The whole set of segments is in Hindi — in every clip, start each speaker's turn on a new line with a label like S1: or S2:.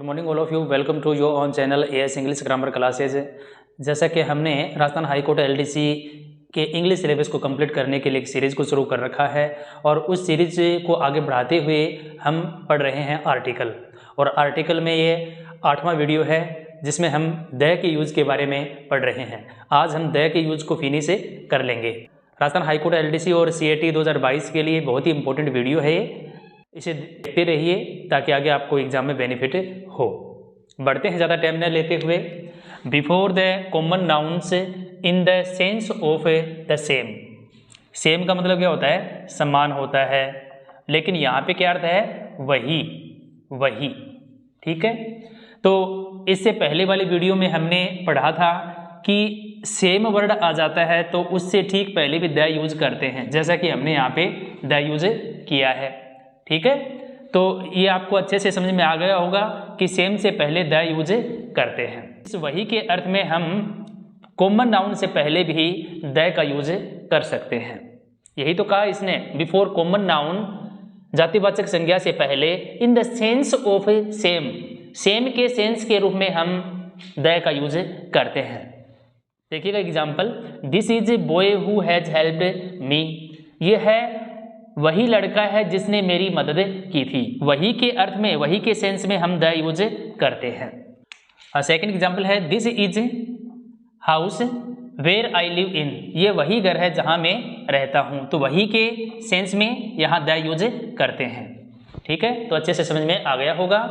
S1: Morning all of you, welcome to your own channel AS English grammar classes. जैसा कि हमने राजस्थान हाई कोर्ट एलडीसी के इंग्लिश सिलेबस को कंप्लीट करने के लिए एक सीरीज़ को शुरू कर रखा है और उस सीरीज को आगे बढ़ाते हुए हम पढ़ रहे हैं आर्टिकल। और आर्टिकल में ये 8वां वीडियो है जिसमें हम द के यूज़ के बारे में पढ़ रहे हैं। आज हम द के यूज़ को फिनी से कर लेंगे। राजस्थान हाई कोर्ट एलडीसी और सीएटी 2022 के लिए बहुत ही इंपॉर्टेंट वीडियो है, इसे देखते रहिए ताकि आगे आपको एग्जाम में बेनिफिट हो। बढ़ते हैं ज़्यादा टाइम न लेते हुए। Before the common nouns in the sense of the same. Same का मतलब क्या होता है? समान होता है, लेकिन यहाँ पे क्या अर्थ है? वही वही। ठीक है, तो इससे पहले वाली वीडियो में हमने पढ़ा था कि सेम वर्ड आ जाता है तो उससे ठीक पहले भी द यूज करते हैं, जैसा कि हमने यहाँ पे द यूज किया है। ठीक है, तो ये आपको अच्छे से समझ में आ गया होगा कि सेम से पहले द यूज करते हैं। इस वही के अर्थ में हम कॉमन नाउन से पहले भी द का यूज कर सकते हैं। यही तो कहा इसने, बिफोर कॉमन नाउन, जातिवाचक संज्ञा से पहले, in the sense of same, same के सेंस के रूप में हम द का यूज करते हैं। देखिएगा example, this is a boy who has helped me. ये है वही लड़का है जिसने मेरी मदद की थी। वही के अर्थ में, वही के सेंस में हम द यूज करते हैं। सेकंड एग्जाम्पल है, this is house where I live in. ये वही घर है जहां मैं रहता हूं, तो वही के सेंस में यहां द यूज करते हैं। ठीक है, तो अच्छे से समझ में आ गया होगा।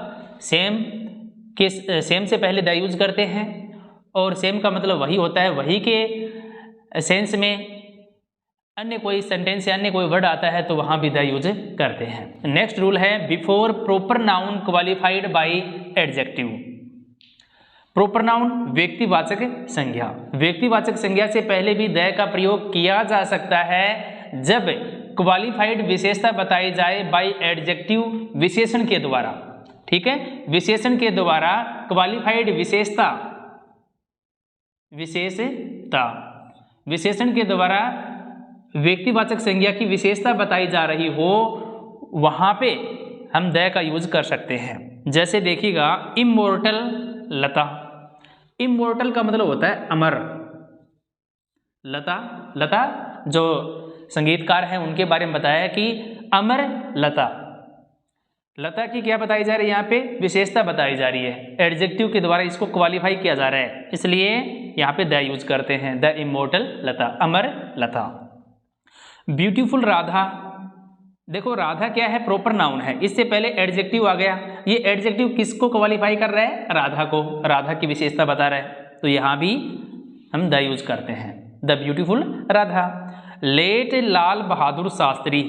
S1: सेम से पहले द यूज करते हैं और सेम का मतलब वही होता है। वही के सेंस में अन्य कोई सेंटेंस या अन्य कोई वर्ड आता है तो वहां भी द यूज करते हैं। नेक्स्ट रूल है, before proper noun qualified by adjective. Proper noun व्यक्तिवाचक संज्ञा। व्यक्तिवाचक संज्ञा से पहले भी द का प्रयोग किया जा सकता है जब क्वालिफाइड विशेषता बताई जाए बाय एडजेक्टिव, विशेषण के द्वारा। ठीक है, विशेषण के द्वारा क्वालिफाइड विशेषता, विशेषण के द्वारा व्यक्तिवाचक संज्ञा की विशेषता बताई जा रही हो, वहां पे हम द का यूज कर सकते हैं। जैसे देखिएगा, इमोर्टल लता। इमोर्टल का मतलब होता है अमर। लता जो संगीतकार हैं उनके बारे में बताया कि अमर लता। लता की क्या बताई जा रही है? यहाँ पे विशेषता बताई जा रही है। एडजेक्टिव के द्वारा इसको क्वालिफाई किया जा रहा है, इसलिए यहाँ पे द यूज करते हैं। The immortal Lata, Amar Lata. Beautiful Radha. देखो राधा क्या है? प्रॉपर नाउन है, इससे पहले एडजेक्टिव आ गया। ये एडजेक्टिव किसको क्वालिफाई कर रहा है? राधा को, राधा की विशेषता बता रहा है, तो यहाँ भी हम द यूज करते हैं। The beautiful Radha. Late Lal Bahadur Shastri.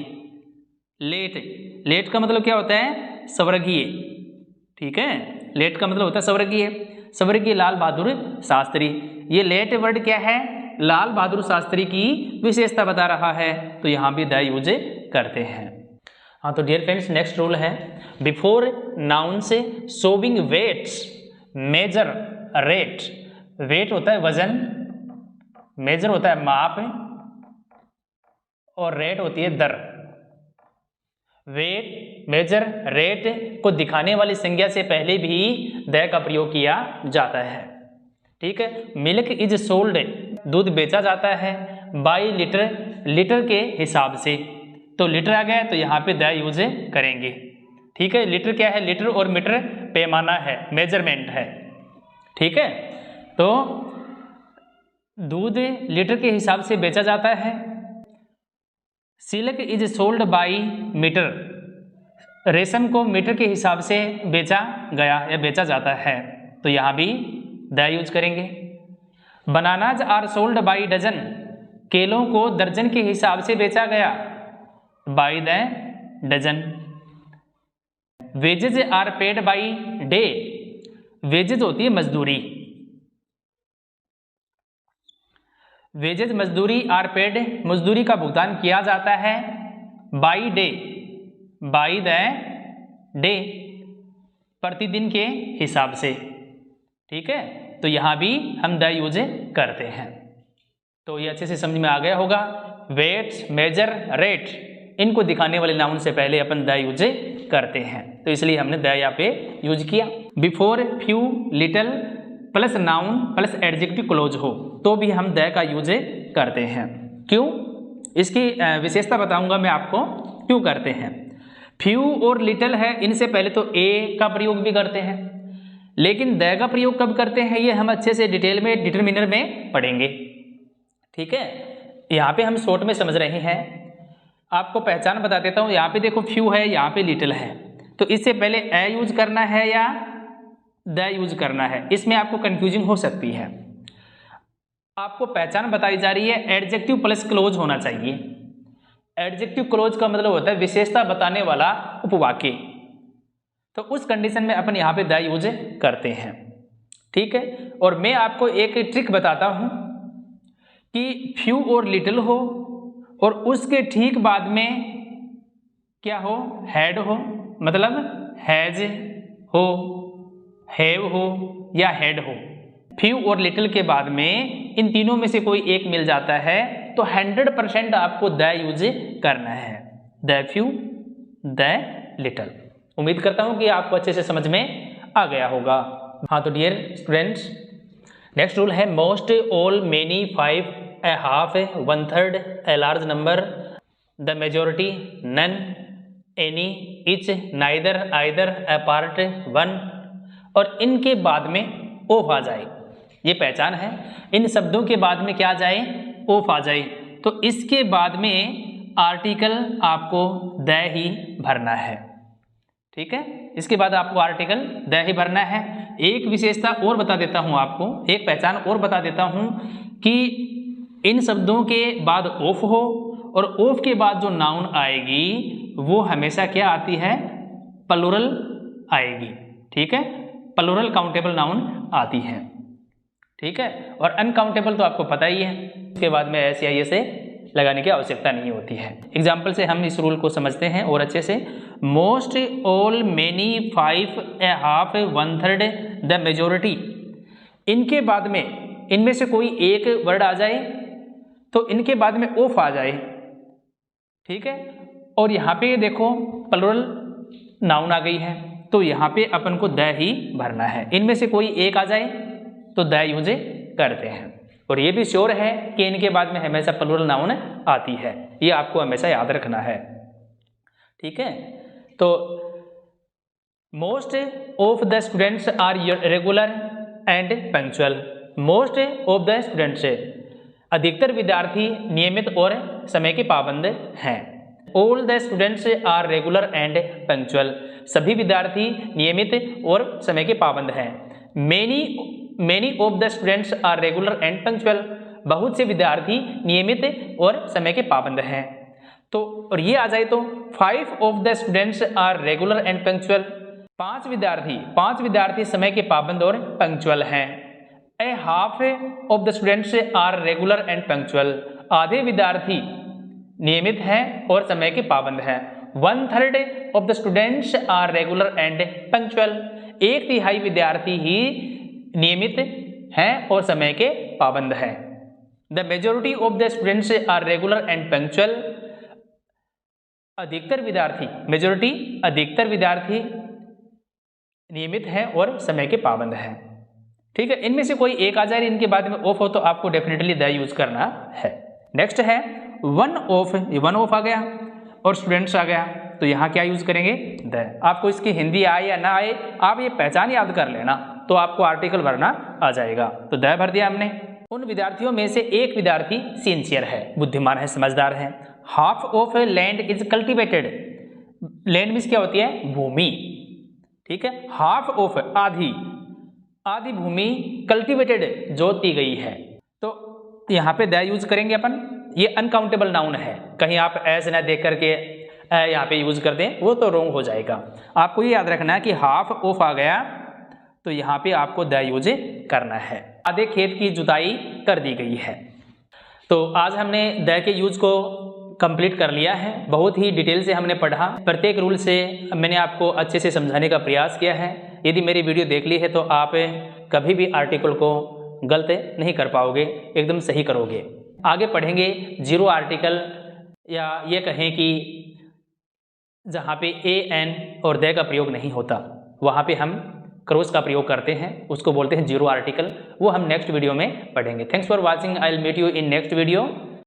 S1: Late का मतलब क्या होता है? स्वर्गीय। ठीक है, लेट का मतलब होता है स्वर्गीय लाल बहादुर शास्त्री। ये लेट वर्ड क्या है? लाल बहादुर शास्त्री की विशेषता बता रहा है, तो यहाँ भी द यूज करते हैं। हाँ, तो डियर फ्रेंड्स, नेक्स्ट रूल है, बिफोर नाउन से showing weights, measure, rate. Weight होता है वजन, मेजर होता है माप, और रेट होती है दर। वेट, मेजर, रेट को दिखाने वाली संज्ञा से पहले भी द का प्रयोग किया जाता है। ठीक है, मिल्क इज सोल्ड, दूध बेचा जाता है, बाई लीटर, लीटर के हिसाब से, तो लीटर आ गया तो यहाँ पे द यूज करेंगे। ठीक है, लीटर क्या है? लीटर और मीटर पैमाना है, मेजरमेंट है। ठीक है, तो दूध लीटर के हिसाब से बेचा जाता है। Silk is sold by metre, रेशम को मीटर के हिसाब से बेचा गया या बेचा जाता है, तो यहाँ भी द यूज करेंगे। Bananas are sold by dozen, केलों को दर्जन के हिसाब से बेचा गया, by the dozen. Wages are paid by day, wages होती है मजदूरी, वेजेज मजदूरी, आर पेड मजदूरी का भुगतान किया जाता है, by day, by the day, प्रतिदिन के हिसाब से। ठीक है, तो यहाँ भी हम द यूज करते हैं। तो ये अच्छे से समझ में आ गया होगा। वेट्स, मेजर, रेट, इनको दिखाने वाले नाउन से पहले अपन द यूज करते हैं, तो इसलिए हमने द यहाँ पे यूज किया। Before few little plus noun plus adjective close हो तो भी हम द का यूज करते हैं। क्यों? इसकी विशेषता बताऊंगा मैं आपको क्यों करते हैं। फ्यू और लिटल है, इनसे पहले तो ए का प्रयोग भी करते हैं, लेकिन द का प्रयोग कब करते हैं ये हम अच्छे से डिटेल में डिटरमिनर में पढ़ेंगे। ठीक है, यहाँ पे हम शॉर्ट में समझ रहे हैं। आपको पहचान बता देता हूँ। यहाँ पे देखो फ्यू है, यहाँ पे लिटिल है, तो इससे पहले ए यूज करना है या द यूज करना है, इसमें आपको कंफ्यूजिंग हो सकती है। आपको पहचान बताई जा रही है एडजेक्टिव प्लस क्लोज होना चाहिए। एडजेक्टिव क्लोज का मतलब होता है विशेषता बताने वाला उपवाक्य, तो उस कंडीशन में अपन यहाँ पे द यूज करते हैं। ठीक है, और मैं आपको एक ट्रिक बताता हूँ कि फ्यू और लिटिल हो और उसके ठीक बाद में क्या हो, हैड हो, मतलब हैज हो, हैव हो या हैड हो। फ्यू और लिटिल के बाद में इन तीनों में से कोई एक मिल जाता है तो 100% आपको द यूज करना है। The few, the little. उम्मीद करता हूं कि आपको अच्छे से समझ में आ गया होगा। हाँ, तो डियर स्टूडेंट्स, नेक्स्ट रूल है most, all, many, 5, a half, 1/3, a large number, the majority, none, any, each, neither, either, a part, one। और इनके बाद में ऑफ आ जाए, ये पहचान है। इन शब्दों के बाद में क्या आ जाए, ऑफ आ जाए, तो इसके बाद में आर्टिकल आपको द ही भरना है। ठीक है, इसके बाद आपको आर्टिकल द ही भरना है। एक विशेषता और बता देता हूं आपको, एक पहचान और बता देता हूं कि इन शब्दों के बाद ऑफ हो और ऑफ के बाद जो नाउन आएगी वो हमेशा क्या आती है, प्लूरल आएगी। ठीक है, प्लूरल काउंटेबल नाउन आती है। ठीक है, और अनकाउंटेबल तो आपको पता ही है, उसके बाद में ऐसे या ऐसे लगाने की आवश्यकता नहीं होती है। एग्जाम्पल से हम इस रूल को समझते हैं और अच्छे से। Most, all, many, 5, a half, 1/3, the majority. इनके बाद में इनमें से कोई एक वर्ड आ जाए तो इनके बाद में ऑफ आ जाए। ठीक है, और यहाँ पे देखो प्लूरल नाउन आ गई है, तो यहाँ पे अपन को द ही भरना है। इनमें से कोई एक आ जाए तो द यूज करते हैं, और ये भी श्योर है कि इनके बाद में हमेशा प्लूरल नाउन आती है, ये आपको हमेशा याद रखना है। ठीक है, तो most of the students are regular and punctual. Most of the students, अधिकतर विद्यार्थी नियमित और समय के पाबंद हैं। All the students are regular and punctual, सभी विद्यार्थी नियमित और समय के पाबंद हैं। Many of the students are regular and punctual, बहुत से विद्यार्थी नियमित और समय के पाबंद हैं। तो और ये आ जाए तो 5 of the students are regular and punctual, पांच विद्यार्थी समय के पाबंद और पंक्चुअल हैं। A half of the students are regular and punctual, आधे विद्यार्थी नियमित हैं और समय के पाबंद हैं। 1/3 of the students are regular and punctual, 1/3 विद्यार्थी ही नियमित हैं और समय के पाबंद हैं। The majority of the students are regular and punctual, अधिकतर विद्यार्थी नियमित हैं और समय के पाबंद हैं। ठीक है, इनमें से कोई एक आ जाए, इनके बाद में ऑफ हो तो आपको डेफिनेटली द यूज करना है। नेक्स्ट है वन ऑफ, ये वन ऑफ आ गया और स्टूडेंट्स आ गया, तो यहाँ क्या यूज करेंगे, द। आपको इसकी हिंदी आए या ना आए, आप ये पहचान याद कर लेना तो आपको आर्टिकल भरना आ जाएगा। तो द भर दिया हमने। उन विद्यार्थियों में से एक विद्यार्थी सिंसियर है, बुद्धिमान है, समझदार है। Half of land is cultivated, land means क्या होती है, भूमि। ठीक है, हाफ ऑफ आधी भूमि, कल्टिवेटेड जोती गई है, तो यहाँ पे द यूज करेंगे अपन। ये अनकाउंटेबल नाउन है, कहीं आप ऐसे ना देख करके यहाँ पे यूज कर दें, वो तो रॉन्ग हो जाएगा। आपको ये याद रखना है कि हाफ ऑफ आ गया तो यहाँ पे आपको द यूज करना है। आधे खेत की जुताई कर दी गई है। तो आज हमने द के यूज को कंप्लीट कर लिया है, बहुत ही डिटेल से हमने पढ़ा। प्रत्येक रूल से मैंने आपको अच्छे से समझाने का प्रयास किया है। यदि मेरी वीडियो देख ली है तो आप कभी भी आर्टिकल को गलत नहीं कर पाओगे, एकदम सही करोगे। आगे पढ़ेंगे जीरो आर्टिकल, या ये कहें कि जहाँ पे ए एन और द का प्रयोग नहीं होता, वहाँ पे हम क्रॉस का प्रयोग करते हैं उसको बोलते हैं जीरो आर्टिकल, वो हम नेक्स्ट वीडियो में पढ़ेंगे। Thanks for watching, I will meet you in next video.